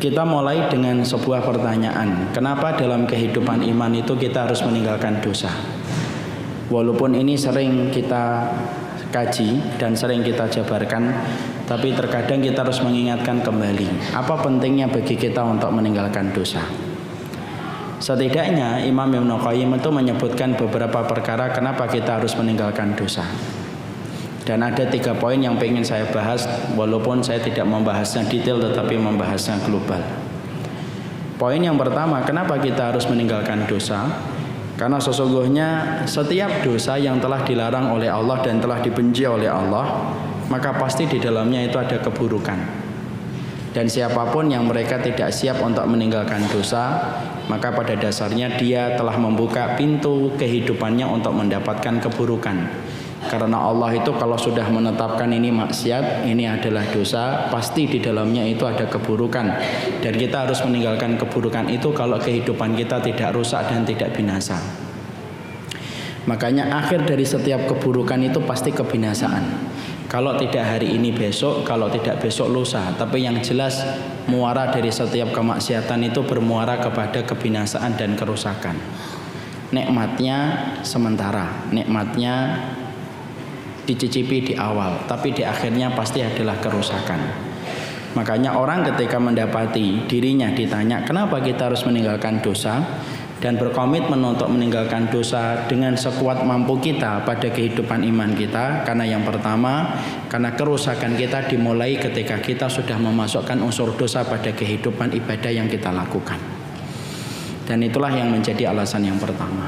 Kita mulai dengan sebuah pertanyaan. Kenapa dalam kehidupan iman itu kita harus meninggalkan dosa? Walaupun ini sering kita kaji dan sering kita jabarkan, tapi terkadang kita harus mengingatkan kembali apa pentingnya bagi kita untuk meninggalkan dosa. Setidaknya Imam Ibnu Qayyim itu menyebutkan beberapa perkara kenapa kita harus meninggalkan dosa. Dan ada 3 poin yang ingin saya bahas, walaupun saya tidak membahasnya detail tetapi membahasnya global. Poin yang pertama, kenapa kita harus meninggalkan dosa? Karena sesungguhnya setiap dosa yang telah dilarang oleh Allah dan telah dibenci oleh Allah, maka pasti di dalamnya itu ada keburukan. Dan siapapun yang mereka tidak siap untuk meninggalkan dosa, maka pada dasarnya dia telah membuka pintu kehidupannya untuk mendapatkan keburukan. Karena Allah itu kalau sudah menetapkan ini maksiat, ini adalah dosa, pasti di dalamnya itu ada keburukan. Dan kita harus meninggalkan keburukan itu kalau kehidupan kita tidak rusak dan tidak binasa. Makanya akhir dari setiap keburukan itu pasti kebinasaan. Kalau tidak hari ini besok, kalau tidak besok lusa. Tapi yang jelas muara dari setiap kemaksiatan itu bermuara kepada kebinasaan dan kerusakan. Nikmatnya sementara, nikmatnya dicicipi di awal, tapi di akhirnya pasti adalah kerusakan. Makanya orang ketika mendapati dirinya ditanya kenapa kita harus meninggalkan dosa dan berkomitmen untuk meninggalkan dosa dengan sekuat mampu kita pada kehidupan iman kita, karena yang pertama, karena kerusakan kita dimulai ketika kita sudah memasukkan unsur dosa pada kehidupan ibadah yang kita lakukan. Dan itulah yang menjadi alasan yang pertama.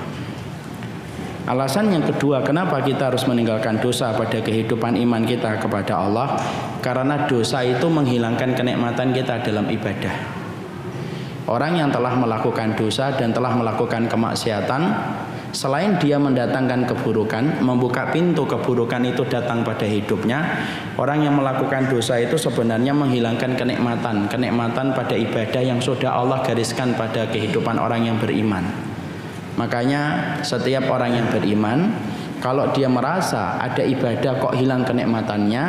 Alasan yang kedua, kenapa kita harus meninggalkan dosa pada kehidupan iman kita kepada Allah? Karena dosa itu menghilangkan kenikmatan kita dalam ibadah. Orang yang telah melakukan dosa dan telah melakukan kemaksiatan, selain dia mendatangkan keburukan, membuka pintu keburukan itu datang pada hidupnya, orang yang melakukan dosa itu sebenarnya menghilangkan kenikmatan pada ibadah yang sudah Allah gariskan pada kehidupan orang yang beriman. Makanya setiap orang yang beriman, kalau dia merasa ada ibadah kok hilang kenikmatannya,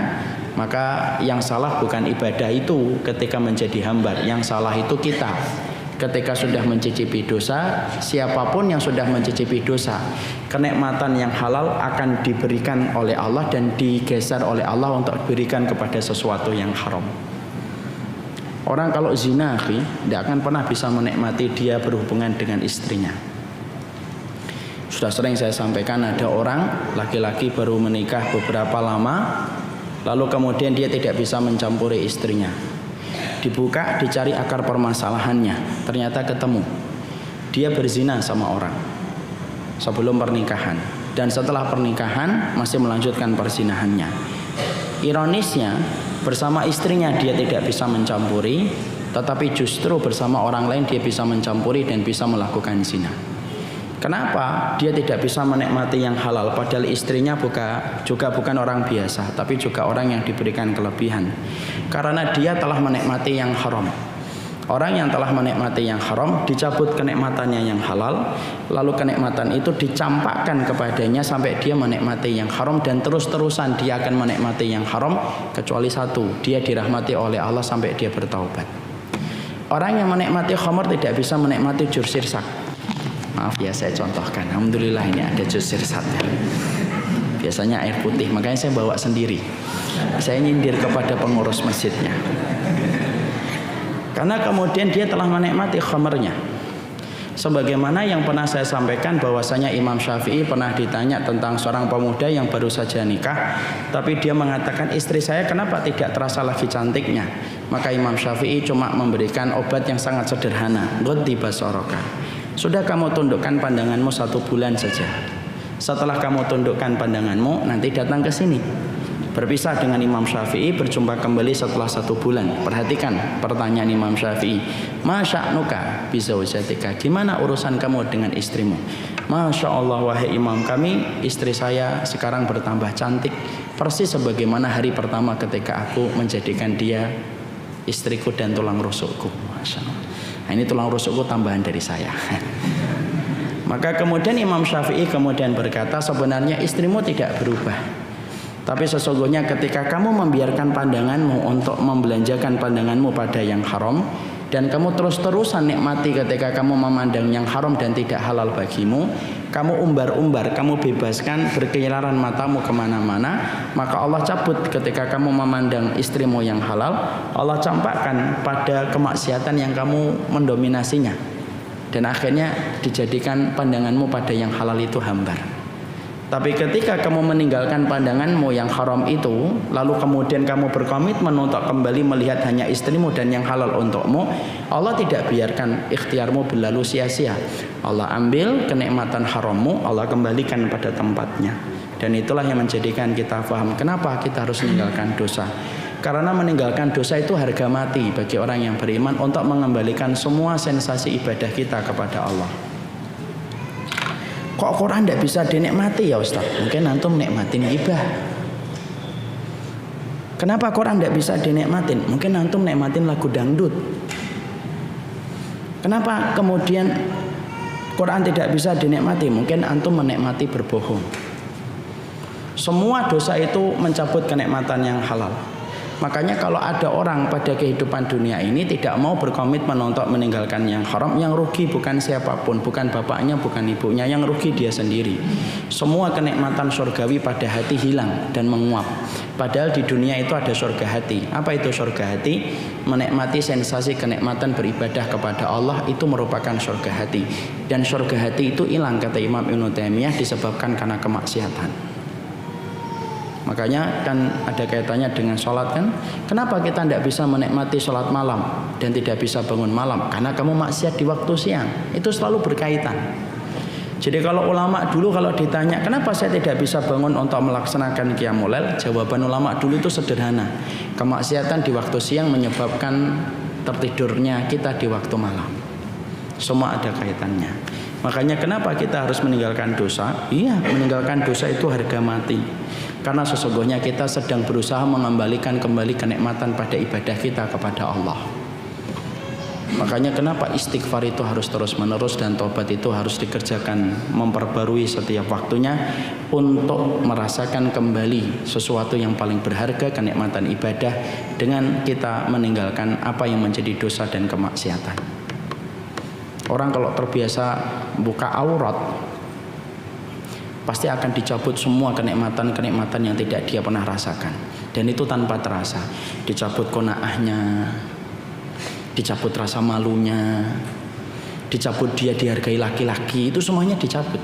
maka yang salah bukan ibadah itu ketika menjadi hamba, yang salah itu kita. Ketika sudah mencicipi dosa, siapapun yang sudah mencicipi dosa, kenikmatan yang halal akan diberikan oleh Allah dan digeser oleh Allah untuk diberikan kepada sesuatu yang haram. Orang kalau zina, tidak akan pernah bisa menikmati dia berhubungan dengan istrinya. Sudah sering saya sampaikan, ada orang laki-laki baru menikah beberapa lama, lalu kemudian dia tidak bisa mencampuri istrinya. Dibuka, dicari akar permasalahannya, ternyata ketemu. Dia berzina sama orang sebelum pernikahan, dan setelah pernikahan masih melanjutkan perzinahannya. Ironisnya, bersama istrinya dia tidak bisa mencampuri, tetapi justru bersama orang lain dia bisa mencampuri dan bisa melakukan zina. Kenapa dia tidak bisa menikmati yang halal, padahal istrinya juga bukan orang biasa, tapi juga orang yang diberikan kelebihan? Karena dia telah menikmati yang haram. Orang yang telah menikmati yang haram dicabut kenikmatannya yang halal, lalu kenikmatan itu dicampakkan kepadanya sampai dia menikmati yang haram, dan terus-terusan dia akan menikmati yang haram, kecuali satu, dia dirahmati oleh Allah sampai dia bertaubat. Orang yang menikmati khamr tidak bisa menikmati jus sirsak. Maaf ya, saya contohkan. Alhamdulillah ini ada jus sirsatnya. Biasanya air putih, makanya saya bawa sendiri. Saya nyindir kepada pengurus masjidnya. Karena kemudian dia telah menikmati khamrnya. Sebagaimana yang pernah saya sampaikan bahwasanya Imam Syafi'i pernah ditanya tentang seorang pemuda yang baru saja nikah, tapi dia mengatakan, istri saya kenapa tidak terasa lagi cantiknya? Maka Imam Syafi'i cuma memberikan obat yang sangat sederhana, ghuddi basaraka. Sudah kamu tundukkan pandanganmu 1 bulan saja. Setelah kamu tundukkan pandanganmu, nanti datang ke sini. Berpisah dengan Imam Syafi'i, berjumpa kembali setelah 1 bulan. Perhatikan pertanyaan Imam Syafi'i. Ma sya'nuka bizaujatika? Gimana urusan kamu dengan istrimu? Masya Allah wahai Imam, kami, istri saya sekarang bertambah cantik, persis sebagaimana hari pertama ketika aku menjadikan dia istriku dan tulang rusukku. Masya Allah. Nah, ini tulang rusukku tambahan dari saya. Maka kemudian Imam Syafi'i kemudian berkata, sebenarnya istrimu tidak berubah, tapi sesungguhnya ketika kamu membiarkan pandanganmu untuk membelanjakan pandanganmu pada yang haram, dan kamu terus-terusan nikmati ketika kamu memandang yang haram dan tidak halal bagimu, kamu umbar-umbar, kamu bebaskan berkeliaran matamu kemana-mana, maka Allah cabut ketika kamu memandang istrimu yang halal, Allah campakkan pada kemaksiatan yang kamu mendominasinya, dan akhirnya dijadikan pandanganmu pada yang halal itu hambar. Tapi ketika kamu meninggalkan pandanganmu yang haram itu, lalu kemudian kamu berkomitmen untuk kembali melihat hanya istrimu dan yang halal untukmu, Allah tidak biarkan ikhtiarmu berlalu sia-sia. Allah ambil kenikmatan harammu, Allah kembalikan pada tempatnya. Dan itulah yang menjadikan kita paham kenapa kita harus meninggalkan dosa. Karena meninggalkan dosa itu harga mati bagi orang yang beriman untuk mengembalikan semua sensasi ibadah kita kepada Allah. Kok Quran tidak bisa dinikmati ya Ustaz? Mungkin antum nikmatin gibah. Kenapa Quran tidak bisa dinikmatin? Mungkin antum nikmatin lagu dangdut. Kenapa kemudian Quran tidak bisa dinikmati? Mungkin antum menikmati berbohong. Semua dosa itu mencabut kenikmatan yang halal. Makanya kalau ada orang pada kehidupan dunia ini tidak mau berkomitmen untuk meninggalkan yang haram, yang rugi bukan siapapun, bukan bapaknya, bukan ibunya, yang rugi dia sendiri. Semua kenikmatan surgawi pada hati hilang dan menguap. Padahal di dunia itu ada surga hati. Apa itu surga hati? Menikmati sensasi kenikmatan beribadah kepada Allah itu merupakan surga hati. Dan surga hati itu hilang, kata Imam Ibnu Taimiyah, disebabkan karena kemaksiatan. Makanya kan ada kaitannya dengan sholat kan. Kenapa kita tidak bisa menikmati sholat malam dan tidak bisa bangun malam? Karena kamu maksiat di waktu siang. Itu selalu berkaitan. Jadi kalau ulama dulu kalau ditanya kenapa saya tidak bisa bangun untuk melaksanakan qiyamul lail, jawaban ulama dulu itu sederhana. Kemaksiatan di waktu siang menyebabkan tertidurnya kita di waktu malam. Semua ada kaitannya. Makanya kenapa kita harus meninggalkan dosa? Iya, meninggalkan dosa itu harga mati. Karena sesungguhnya kita sedang berusaha mengembalikan kembali kenikmatan pada ibadah kita kepada Allah. Makanya kenapa istighfar itu harus terus menerus dan taubat itu harus dikerjakan, memperbarui setiap waktunya untuk merasakan kembali sesuatu yang paling berharga, kenikmatan ibadah, dengan kita meninggalkan apa yang menjadi dosa dan kemaksiatan. Orang kalau terbiasa buka aurat, pasti akan dicabut semua kenikmatan-kenikmatan yang tidak dia pernah rasakan. Dan itu tanpa terasa. Dicabut qanaahnya, dicabut rasa malunya, dicabut dia dihargai laki-laki, itu semuanya dicabut.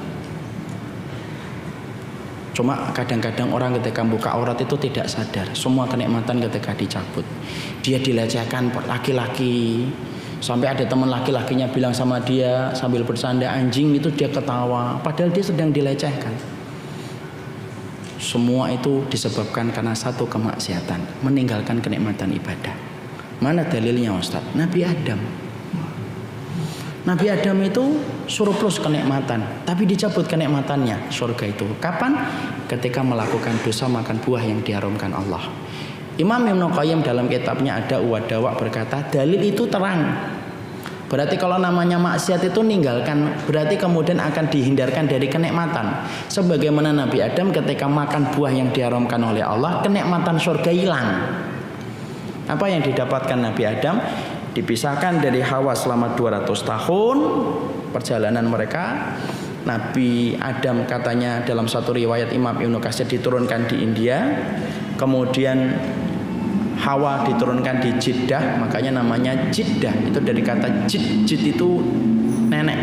Cuma kadang-kadang orang ketika buka aurat itu tidak sadar, semua kenikmatan ketika dicabut. Dia dilecehkan laki-laki, sampai ada teman laki-lakinya bilang sama dia sambil bersanda anjing, itu dia ketawa, padahal dia sedang dilecehkan. Semua itu disebabkan karena satu kemaksiatan, meninggalkan kenikmatan ibadah. Mana dalilnya Ustaz? Nabi Adam itu surplus kenikmatan, tapi dicabut kenikmatannya surga itu. Kapan? Ketika melakukan dosa, makan buah yang diharamkan Allah. Imam Ibnu Qayyim dalam kitabnya Ada Uwadawa berkata, dalil itu terang. Berarti kalau namanya maksiat itu ninggalkan, berarti kemudian akan dihindarkan dari kenikmatan. Sebagaimana Nabi Adam ketika makan buah yang diharamkan oleh Allah, kenikmatan surga hilang. Apa yang didapatkan Nabi Adam? Dipisahkan dari Hawa selama 200 tahun perjalanan mereka. Nabi Adam katanya dalam satu riwayat Imam Ibnu Katsir diturunkan di India. Kemudian Hawa diturunkan di Jeddah, makanya namanya Jeddah. Itu dari kata jid itu nenek.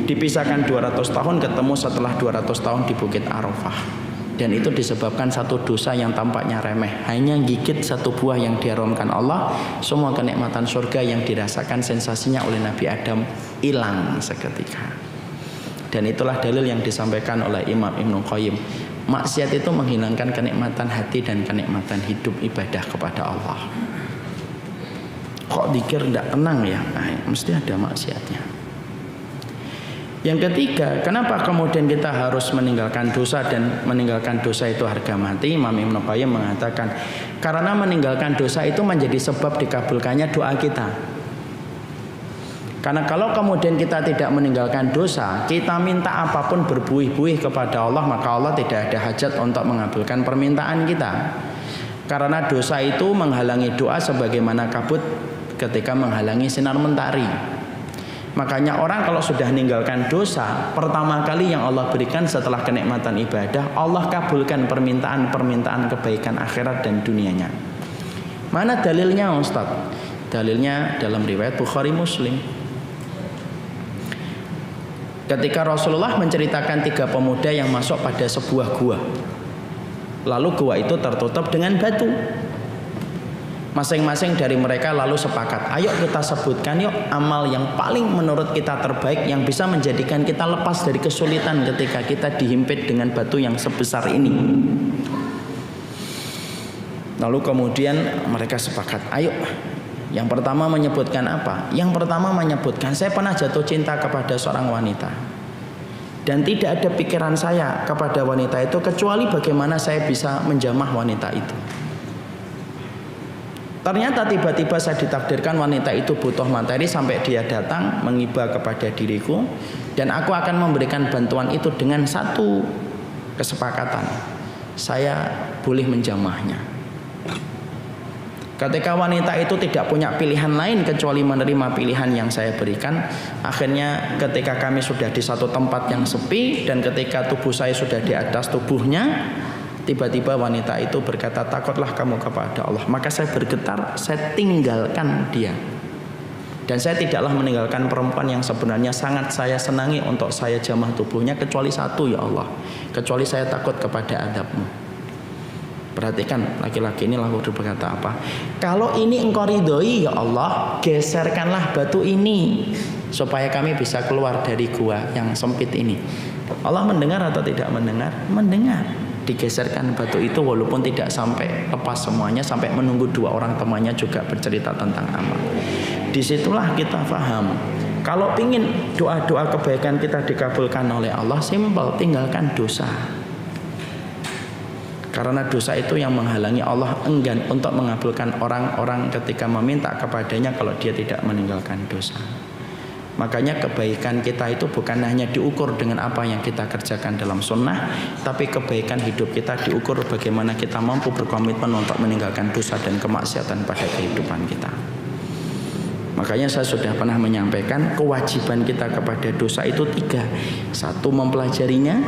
Dipisahkan 200 tahun, ketemu setelah 200 tahun di Bukit Arafah. Dan itu disebabkan satu dosa yang tampaknya remeh, hanya gigit satu buah yang diharamkan Allah. Semua kenikmatan surga yang dirasakan sensasinya oleh Nabi Adam hilang seketika. Dan itulah dalil yang disampaikan oleh Imam Ibnu Qayyim. Maksiat itu menghilangkan kenikmatan hati dan kenikmatan hidup ibadah kepada Allah. Kok zikir tidak tenang ya? Nah, mesti ada maksiatnya. Yang ketiga, kenapa kemudian kita harus meninggalkan dosa dan meninggalkan dosa itu harga mati? Imam Ibnu Qayyim mengatakan, karena meninggalkan dosa itu menjadi sebab dikabulkannya doa kita. Karena kalau kemudian kita tidak meninggalkan dosa, kita minta apapun berbuih-buih kepada Allah, maka Allah tidak ada hajat untuk mengabulkan permintaan kita. Karena dosa itu menghalangi doa sebagaimana kabut ketika menghalangi sinar mentari. Makanya orang kalau sudah meninggalkan dosa, pertama kali yang Allah berikan setelah kenikmatan ibadah, Allah kabulkan permintaan-permintaan kebaikan akhirat dan dunianya. Mana dalilnya Ustaz? Dalilnya dalam riwayat Bukhari Muslim. Ketika Rasulullah menceritakan 3 pemuda yang masuk pada sebuah gua, lalu gua itu tertutup dengan batu. Masing-masing dari mereka lalu sepakat, ayo kita sebutkan yuk amal yang paling menurut kita terbaik yang bisa menjadikan kita lepas dari kesulitan ketika kita dihimpit dengan batu yang sebesar ini. Lalu kemudian mereka sepakat, ayo. Yang pertama menyebutkan apa? Yang pertama menyebutkan, saya pernah jatuh cinta kepada seorang wanita, dan tidak ada pikiran saya kepada wanita itu kecuali bagaimana saya bisa menjamah wanita itu. Ternyata tiba-tiba saya ditakdirkan wanita itu butuh materi sampai dia datang menghibah kepada diriku, dan aku akan memberikan bantuan itu dengan satu kesepakatan, saya boleh menjamahnya. Ketika wanita itu tidak punya pilihan lain kecuali menerima pilihan yang saya berikan, akhirnya ketika kami sudah di satu tempat yang sepi dan ketika tubuh saya sudah di atas tubuhnya, tiba-tiba wanita itu berkata, takutlah kamu kepada Allah. Maka saya bergetar, saya tinggalkan dia. Dan saya tidaklah meninggalkan perempuan yang sebenarnya sangat saya senangi untuk saya jamah tubuhnya, kecuali satu, ya Allah, kecuali saya takut kepada adab-Mu. Perhatikan laki-laki ini lalu berkata apa? Kalau ini Engkau ridhoi ya Allah, geserkanlah batu ini supaya kami bisa keluar dari gua yang sempit ini. Allah mendengar atau tidak mendengar? Mendengar. Digeserkan batu itu walaupun tidak sampai lepas semuanya, sampai menunggu 2 orang temannya juga bercerita tentang amal. Disitulah kita paham, kalau ingin doa-doa kebaikan kita dikabulkan oleh Allah, simpel, tinggalkan dosa. Karena dosa itu yang menghalangi Allah enggan untuk mengabulkan orang-orang ketika meminta kepadanya kalau dia tidak meninggalkan dosa. Makanya kebaikan kita itu bukan hanya diukur dengan apa yang kita kerjakan dalam sunnah, tapi kebaikan hidup kita diukur bagaimana kita mampu berkomitmen untuk meninggalkan dosa dan kemaksiatan pada kehidupan kita. Makanya saya sudah pernah menyampaikan kewajiban kita kepada dosa itu 3. 1, mempelajarinya.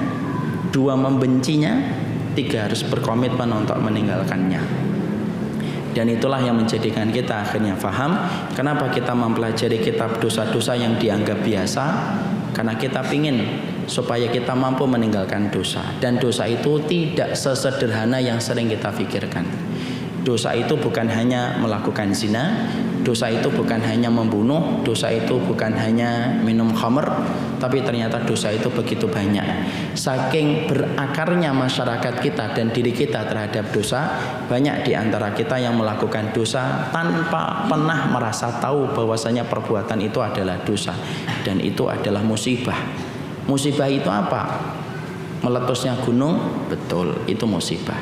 2, membencinya. 3, harus berkomitmen untuk meninggalkannya. Dan itulah yang menjadikan kita akhirnya paham kenapa kita mempelajari kitab dosa-dosa yang dianggap biasa, karena kita ingin supaya kita mampu meninggalkan dosa. Dan dosa itu tidak sesederhana yang sering kita pikirkan. Dosa itu bukan hanya melakukan zina, dosa itu bukan hanya membunuh, dosa itu bukan hanya minum khamr, tapi ternyata dosa itu begitu banyak. Saking berakarnya masyarakat kita dan diri kita terhadap dosa, banyak di antara kita yang melakukan dosa tanpa pernah merasa tahu bahwasanya perbuatan itu adalah dosa, dan itu adalah musibah. Musibah itu apa? Meletusnya gunung, betul, itu musibah.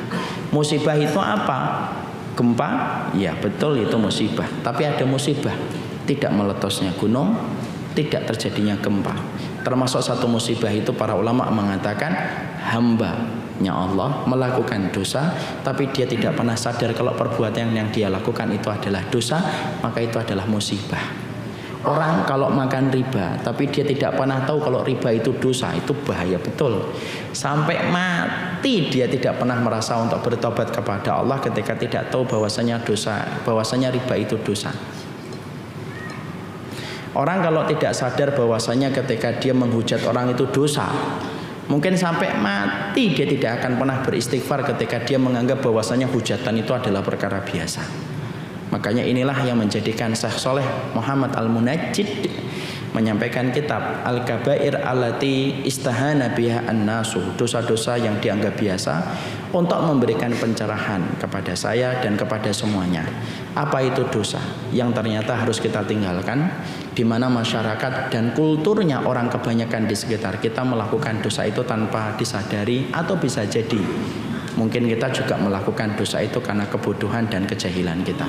Musibah itu apa? Gempa, ya betul, itu musibah. Tapi ada musibah tidak meletusnya gunung, tidak terjadinya gempa. Termasuk satu musibah itu para ulama mengatakan hamba-Nya Allah melakukan dosa, tapi dia tidak pernah sadar kalau perbuatan yang dia lakukan itu adalah dosa, maka itu adalah musibah. Orang kalau makan riba tapi dia tidak pernah tahu kalau riba itu dosa, itu bahaya betul. Sampai mati dia tidak pernah merasa untuk bertobat kepada Allah ketika tidak tahu bahwasanya riba itu dosa. Orang kalau tidak sadar bahwasanya ketika dia menghujat orang itu dosa, mungkin sampai mati dia tidak akan pernah beristighfar ketika dia menganggap bahwasanya hujatan itu adalah perkara biasa. Makanya inilah yang menjadikan Syekh Shaleh Muhammad Al-Munajjid menyampaikan kitab Al-Kabair allati istahana biha an-nasu, dosa-dosa yang dianggap biasa, untuk memberikan pencerahan kepada saya dan kepada semuanya. Apa itu dosa yang ternyata harus kita tinggalkan, di mana masyarakat dan kulturnya orang kebanyakan di sekitar kita melakukan dosa itu tanpa disadari, atau bisa jadi mungkin kita juga melakukan dosa itu karena kebodohan dan kejahilan kita.